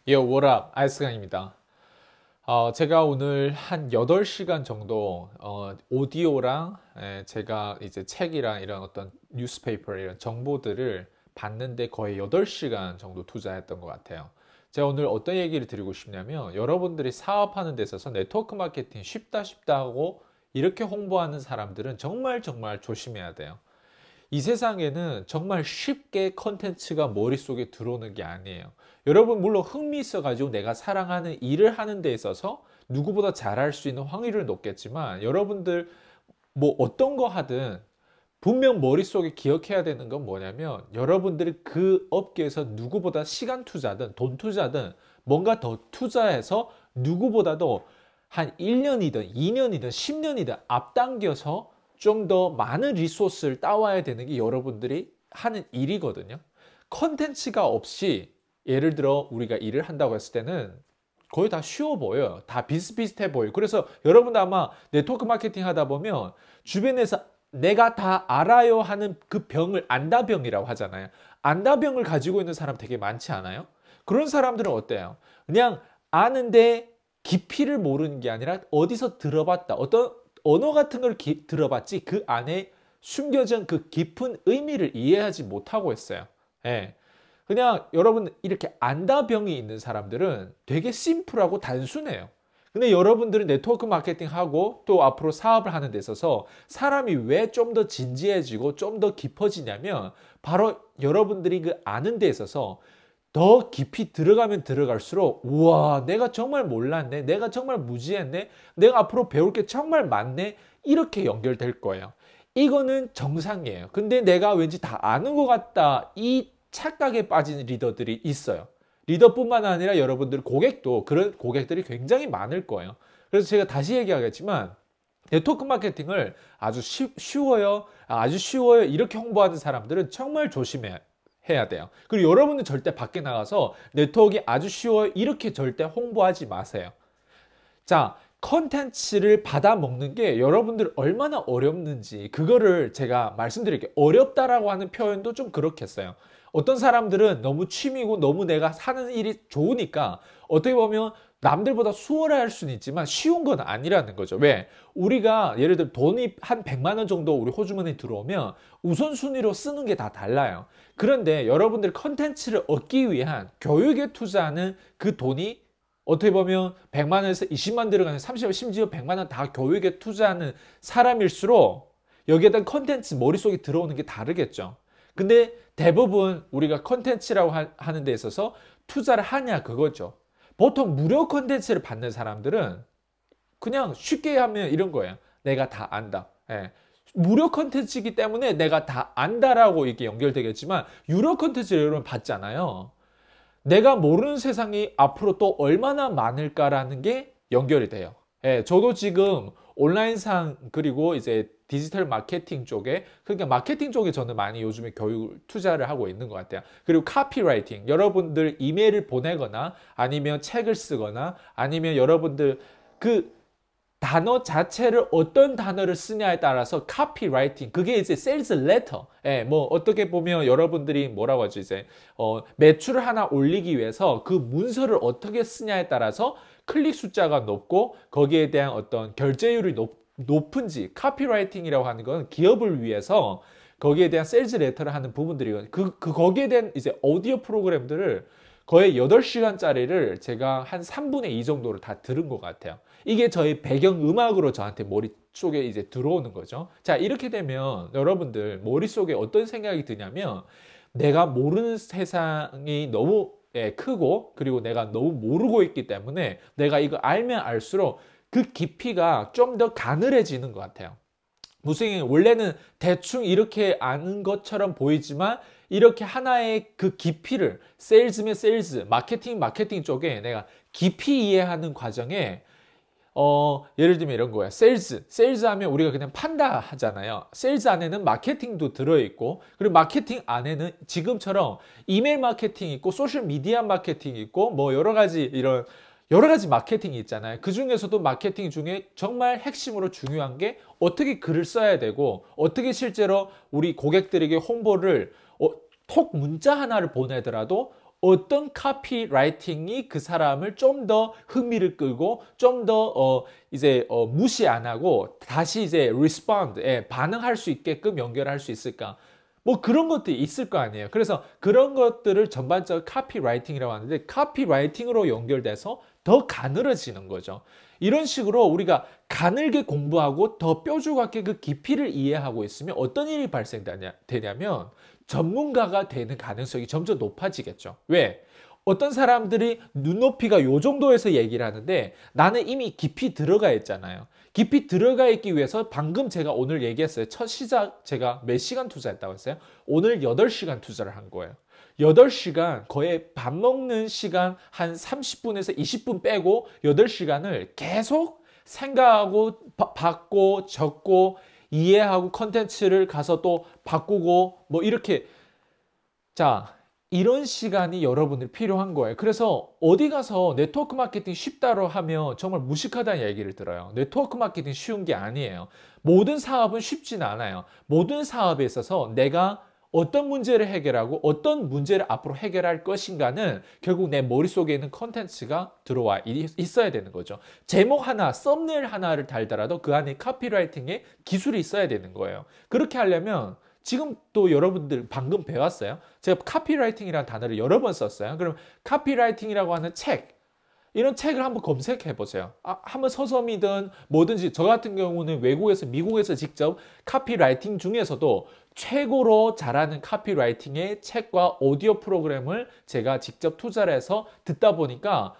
Yo, what up? 아이스강입니다. 제가 오늘 한 8시간 정도 오디오랑 제가 이제 책이랑 이런 어떤 뉴스페이퍼 이런 정보들을 봤는데 거의 8시간 정도 투자했던 것 같아요. 제가 오늘 어떤 얘기를 드리고 싶냐면 여러분들이 사업하는 데 있어서 네트워크 마케팅 쉽다 쉽다 하고 이렇게 홍보하는 사람들은 정말 정말 조심해야 돼요. 이 세상에는 정말 쉽게 컨텐츠가 머릿속에 들어오는 게 아니에요. 여러분 물론 흥미 있어 가지고 내가 사랑하는 일을 하는 데 있어서 누구보다 잘할 수 있는 확률은 높겠지만 여러분들 뭐 어떤 거 하든 분명 머릿속에 기억해야 되는 건 뭐냐면 여러분들이 그 업계에서 누구보다 시간 투자든 돈 투자든 뭔가 더 투자해서 누구보다도 한 1년이든 2년이든 10년이든 앞당겨서 좀 더 많은 리소스를 따와야 되는 게 여러분들이 하는 일이거든요. 컨텐츠가 없이 예를 들어 우리가 일을 한다고 했을 때는 거의 다 쉬워 보여요. 다 비슷비슷해 보여요. 그래서 여러분도 아마 네트워크 마케팅 하다 보면 주변에서 내가 다 알아요 하는 그 병을 안다병이라고 하잖아요. 안다병을 가지고 있는 사람 되게 많지 않아요? 그런 사람들은 어때요? 그냥 아는데 깊이를 모르는 게 아니라 어디서 들어봤다. 어떤 언어 같은 걸 들어봤지 그 안에 숨겨진 그 깊은 의미를 이해하지 못하고 있어요. 예. 그냥 여러분 이렇게 안다병이 있는 사람들은 되게 심플하고 단순해요. 근데 여러분들은 네트워크 마케팅 하고 또 앞으로 사업을 하는 데 있어서 사람이 왜 좀 더 진지해지고 좀 더 깊어지냐면 바로 여러분들이 그 아는 데 있어서 더 깊이 들어가면 들어갈수록 우와 내가 정말 몰랐네, 내가 정말 무지했네, 내가 앞으로 배울 게 정말 많네, 이렇게 연결될 거예요. 이거는 정상이에요. 근데 내가 왠지 다 아는 것 같다, 이 착각에 빠진 리더들이 있어요. 리더뿐만 아니라 여러분들 고객도 그런 고객들이 굉장히 많을 거예요. 그래서 제가 다시 얘기하겠지만 네트워크 마케팅을 아주 쉬워요, 아주 쉬워요 이렇게 홍보하는 사람들은 정말 조심해야 해야 돼요. 그리고 여러분은 절대 밖에 나가서 네트워크가 아주 쉬워요 이렇게 절대 홍보하지 마세요. 자, 컨텐츠를 받아 먹는 게 여러분들 얼마나 어렵는지 그거를 제가 말씀드릴게요. 어렵다라고 하는 표현도 좀 그렇겠어요. 어떤 사람들은 너무 취미고 너무 내가 하는 일이 좋으니까 어떻게 보면 남들보다 수월해 할 수는 있지만 쉬운 건 아니라는 거죠. 왜? 우리가 예를 들어 돈이 한 100만 원 정도 우리 호주머니에 들어오면 우선순위로 쓰는 게 다 달라요. 그런데 여러분들 컨텐츠를 얻기 위한 교육에 투자하는 그 돈이 어떻게 보면 100만 원에서 20만 들어가는 30만 심지어 100만 원 다 교육에 투자하는 사람일수록 여기에다 컨텐츠 머릿속에 들어오는 게 다르겠죠. 근데 대부분 우리가 컨텐츠라고 하는 데 있어서 투자를 하냐 그거죠. 보통 무료 컨텐츠를 받는 사람들은 그냥 쉽게 하면 이런 거예요. 내가 다 안다. 예. 무료 컨텐츠이기 때문에 내가 다 안다라고 이렇게 연결되겠지만 유료 컨텐츠를 여러분 받잖아요. 내가 모르는 세상이 앞으로 또 얼마나 많을까라는 게 연결이 돼요. 예, 저도 지금 온라인상 그리고 이제 디지털 마케팅 쪽에 그러니까 마케팅 쪽에 저는 많이 요즘에 교육 투자를 하고 있는 것 같아요. 그리고 카피라이팅 여러분들 이메일을 보내거나 아니면 책을 쓰거나 아니면 여러분들 그 단어 자체를 어떤 단어를 쓰냐에 따라서 카피라이팅 그게 이제 세일즈 레터 뭐 어떻게 보면 여러분들이 뭐라고 하죠 이제 매출을 하나 올리기 위해서 그 문서를 어떻게 쓰냐에 따라서 클릭 숫자가 높고 거기에 대한 어떤 결제율이 높은지 카피라이팅이라고 하는 건 기업을 위해서 거기에 대한 세일즈 레터를 하는 부분들이거든요. 거기에 대한 이제 오디오 프로그램들을 거의 8시간짜리를 제가 한 3분의 2 정도를 다 들은 것 같아요. 이게 저희 배경음악으로 저한테 머릿속에 이제 들어오는 거죠. 자, 이렇게 되면 여러분들 머릿속에 어떤 생각이 드냐면 내가 모르는 세상이 너무 크고 그리고 내가 너무 모르고 있기 때문에 내가 이거 알면 알수록 그 깊이가 좀 더 가늘해지는 것 같아요. 무슨 원래는 대충 이렇게 아는 것처럼 보이지만 이렇게 하나의 그 깊이를 세일즈면 세일즈, 마케팅 쪽에 내가 깊이 이해하는 과정에 예를 들면 이런 거야. 세일즈 하면 우리가 그냥 판다 하잖아요. 세일즈 안에는 마케팅도 들어있고 그리고 마케팅 안에는 지금처럼 이메일 마케팅 있고 소셜 미디어 마케팅 있고 뭐 여러 가지 마케팅이 있잖아요. 그 중에서도 마케팅 중에 정말 핵심으로 중요한 게 어떻게 글을 써야 되고 어떻게 실제로 우리 고객들에게 홍보를 톡 문자 하나를 보내더라도 어떤 카피라이팅이 그 사람을 좀 더 흥미를 끌고 좀 더 이제 무시 안 하고 다시 이제 respond에 반응할 수 있게끔 연결할 수 있을까? 뭐 그런 것들이 있을 거 아니에요. 그래서 그런 것들을 전반적으로 카피라이팅이라고 하는데 카피라이팅으로 연결돼서 더 가늘어지는 거죠. 이런 식으로 우리가 가늘게 공부하고 더 뾰족하게 그 깊이를 이해하고 있으면 어떤 일이 발생되냐면 전문가가 되는 가능성이 점점 높아지겠죠. 왜? 어떤 사람들이 눈높이가 요 정도에서 얘기를 하는데 나는 이미 깊이 들어가 있잖아요. 깊이 들어가 있기 위해서 방금 제가 오늘 얘기했어요. 첫 시작 제가 몇 시간 투자했다고 했어요? 오늘 8시간 투자를 한 거예요. 8시간 거의 밥 먹는 시간 한 30분에서 20분 빼고 8시간을 계속 생각하고 받고 적고 이해하고 컨텐츠를 가서 또 바꾸고 뭐 이렇게 자 이런 시간이 여러분들 필요한 거예요. 그래서 어디 가서 네트워크 마케팅 쉽다로 하면 정말 무식하다는 얘기를 들어요. 네트워크 마케팅 쉬운 게 아니에요. 모든 사업은 쉽진 않아요. 모든 사업에 있어서 내가 어떤 문제를 해결하고 어떤 문제를 앞으로 해결할 것인가는 결국 내 머릿속에 있는 컨텐츠가 들어와 있어야 되는 거죠. 제목 하나, 썸네일 하나를 달더라도 그 안에 카피라이팅의 기술이 있어야 되는 거예요. 그렇게 하려면 지금 또 여러분들 방금 배웠어요. 제가 카피라이팅이라는 단어를 여러 번 썼어요. 그럼 카피라이팅이라고 하는 책, 이런 책을 한번 검색해 보세요. 한번 서점이든 뭐든지 저 같은 경우는 외국에서 미국에서 직접 카피라이팅 중에서도 최고로 잘하는 카피라이팅의 책과 오디오 프로그램을 제가 직접 투자를 해서 듣다 보니까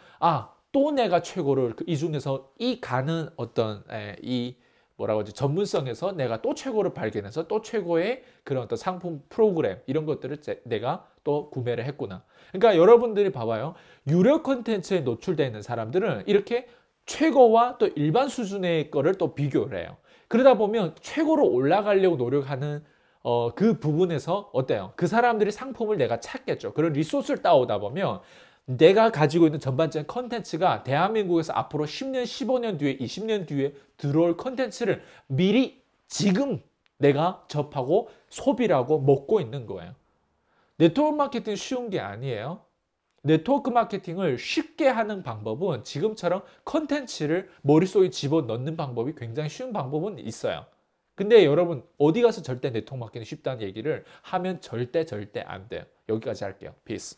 또 내가 최고를 이 중에서 이 가는 어떤 이 뭐라고 하지 전문성에서 내가 또 최고를 발견해서 또 최고의 그런 어떤 상품 프로그램 이런 것들을 내가 또 구매를 했구나. 그러니까 여러분들이 봐봐요. 유료 콘텐츠에 노출되어 있는 사람들은 이렇게 최고와 또 일반 수준의 거를 또 비교를 해요. 그러다 보면 최고로 올라가려고 노력하는 그 부분에서 어때요? 그 사람들이 상품을 내가 찾겠죠. 그런 리소스를 따오다 보면 내가 가지고 있는 전반적인 컨텐츠가 대한민국에서 앞으로 10년, 15년 뒤에, 20년 뒤에 들어올 컨텐츠를 미리 지금 내가 접하고 소비를 하고 먹고 있는 거예요. 네트워크 마케팅 쉬운 게 아니에요. 네트워크 마케팅을 쉽게 하는 방법은 지금처럼 컨텐츠를 머릿속에 집어넣는 방법이 굉장히 쉬운 방법은 있어요. 근데 여러분 어디 가서 절대 네트워크 마케팅 쉽다는 얘기를 하면 절대 안 돼요. 여기까지 할게요. 피스.